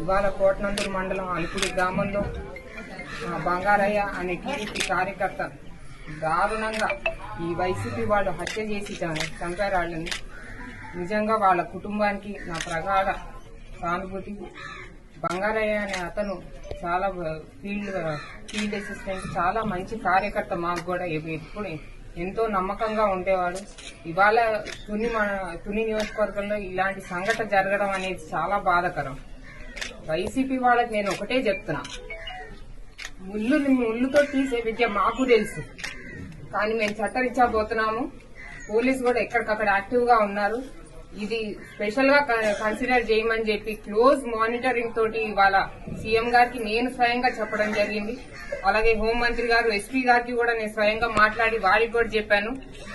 ఇవాళ కోటనందూరు మండలం అలుపుడి గ్రామంలో బంగారయ్య అనే టీడీపీ కార్యకర్త దారుణంగా ఈ వైసీపీ వాళ్ళు హత్య చేసి చంపారు వాళ్ళని. నిజంగా వాళ్ళ కుటుంబానికి నా ప్రగాఢ సానుభూతి. బంగారయ్య అనే అతను చాలా ఫీల్డ్ అసిస్టెంట్, చాలా మంచి కార్యకర్త. మాకు కూడా ఎప్పుడు ఎంతో నమ్మకంగా ఉండేవాడు. ఇవాళ తుని నియోజకవర్గంలో ఇలాంటి సంఘటన జరగడం అనేది చాలా బాధాకరం. వైసీపీ వాళ్ళకి నేను ఒకటే చెప్తున్నా, ముళ్ళుతో తీసే విద్య మాకు తెలుసు, కానీ మేము చట్టరీత్యా పోతున్నాము. పోలీసు కూడా ఎక్కడికక్కడ యాక్టివ్ గా ఉన్నారు. ఇది స్పెషల్ గా కన్సిడర్ చేయమని చెప్పి క్లోజ్ మానిటరింగ్ తోటి ఇవాళ సీఎం గారికి నేను స్వయంగా చెప్పడం జరిగింది. అలాగే హోంమంత్రి గారు, ఎస్పీ గారికి కూడా నేను స్వయంగా మాట్లాడి వారికి కూడా చెప్పాను.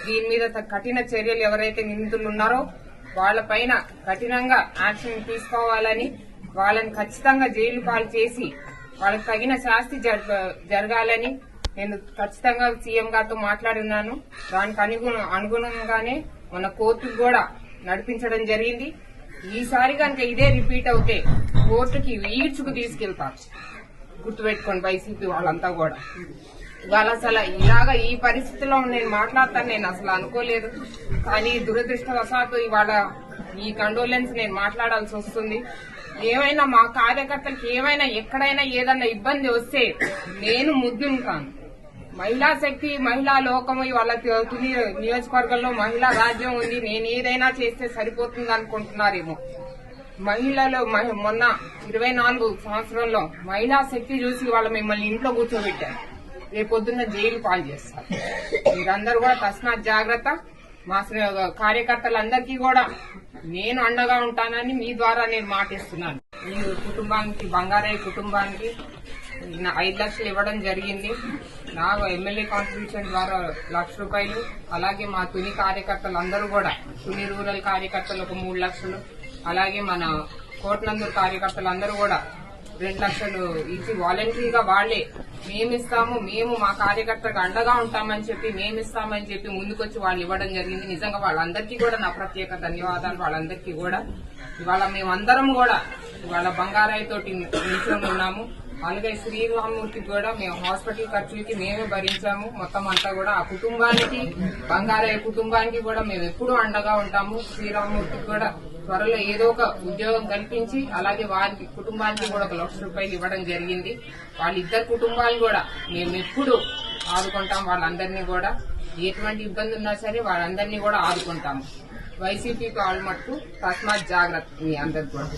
దీని మీద కఠిన చర్యలు ఎవరైతే నిందితులు ఉన్నారో వాళ్లపైన కఠినంగా యాక్షన్ తీసుకోవాలని, వాళ్ళని ఖచ్చితంగా జైలు పాలు చేసి వాళ్ళకి తగిన శాస్తి జరగాలని నేను ఖచ్చితంగా సీఎం గారితో మాట్లాడున్నాను. దానికి అనుగుణంగానే మన కోర్టుకు కూడా నడిపించడం జరిగింది. ఈసారి కనుక ఇదే రిపీట్ అవుతే కోర్టుకి ఈడ్చుకు తీసుకెళ్తారు. గుర్తుపెట్టుకోండి వైసీపీ వాళ్ళంతా కూడా. ఇవాళ అసలు ఇలాగా ఈ పరిస్థితిలో నేను మాట్లాడతాను నేను అసలు అనుకోలేదు. కానీ దురదృష్టవశాత్తు ఇవాళ ఈ కండోలెన్స్ నేను మాట్లాడాల్సి వస్తుంది. ఏమైనా మా కార్యకర్తలకు ఏమైనా ఎక్కడైనా ఏదన్నా ఇబ్బంది వస్తే నేను ముద్దుంటాను. మహిళా శక్తి, మహిళా లోకము, వాళ్ళ తుని నియోజకవర్గంలో మహిళా రాజ్యం ఉంది. నేను ఏదైనా చేస్తే సరిపోతుంది అనుకుంటున్నారేమో. మహిళలు మొన్న 24 సంవత్సరంలో మహిళా శక్తి చూసి వాళ్ళ మిమ్మల్ని ఇంట్లో కూర్చోబెట్టారు. రేపొద్దున్న జైలు పాలు చేస్తారు. మీరందరూ కూడా తస్మాత్ జాగ్రత్త. మా కార్యకర్తలందరికీ కూడా నేను అండగా ఉంటానని మీ ద్వారా నేను మాటిస్తున్నాను. ఈ కుటుంబానికి, బంగారయ్య కుటుంబానికి 5 లక్షలు ఇవ్వడం జరిగింది. నా ఎమ్మెల్యే కాంట్రిబ్యూషన్ ద్వారా 1 లక్ష రూపాయలు. అలాగే మా తుని కార్యకర్తలందరూ కూడా, తుని రూరల్ కార్యకర్తలు ఒక 3 లక్షలు, అలాగే మన కోటనందూరు కార్యకర్తలందరూ కూడా 2 లక్షలు ఇచ్చి వాలంటరీగా వాళ్లే మేము మా కార్యకర్తకు అండగా ఉంటామని చెప్పి మేమిస్తామని చెప్పి ముందుకొచ్చి వాళ్ళు ఇవ్వడం జరిగింది. నిజంగా వాళ్ళందరికీ కూడా నా ప్రత్యేక ధన్యవాదాలు. వాళ్ళందరికీ కూడా ఇవాళ మేమందరం కూడా ఇవాళ బంగారయ్య తోటి నిల్చొని ఉన్నాము. అలాగే శ్రీరామూర్తికి కూడా మేము హాస్పిటల్ ఖర్చులకి మేమే భరించాము. మొత్తం అంతా కూడా ఆ కుటుంబానికి, బంగారయ్య కుటుంబానికి కూడా మేము ఎప్పుడూ అండగా ఉంటాము. శ్రీరామూర్తికి కూడా త్వరలో ఏదో ఒక ఉద్యోగం కల్పించి, అలాగే వారికి కుటుంబానికి కూడా 1 లక్ష రూపాయలు ఇవ్వడం జరిగింది. వాళ్ళిద్దరు కుటుంబాలు కూడా మేము ఎప్పుడు ఆదుకుంటాం. వాళ్ళందరినీ కూడా ఎటువంటి ఇబ్బంది ఉన్నా సరే వాళ్ళందరినీ కూడా ఆదుకుంటాము. వైసీపీ వాళ్ళు మటుకు తస్మాత్ జాగ్రత్త. మీ అందరు కూడా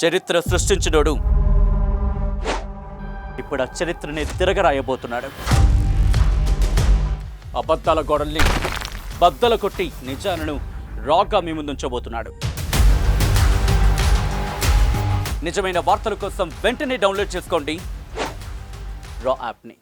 చరిత్ర సృష్టించినోడు ఇప్పుడు ఆ చరిత్రని తిరగరాయబోతున్నాడు. అబద్ధాల గోడల్ని బద్దలు కొట్టి నిజాలను రాగా మీ ముందుంచబోతున్నాడు. నిజమైన వార్తల కోసం వెంటనే డౌన్లోడ్ చేసుకోండి రా యాప్ని.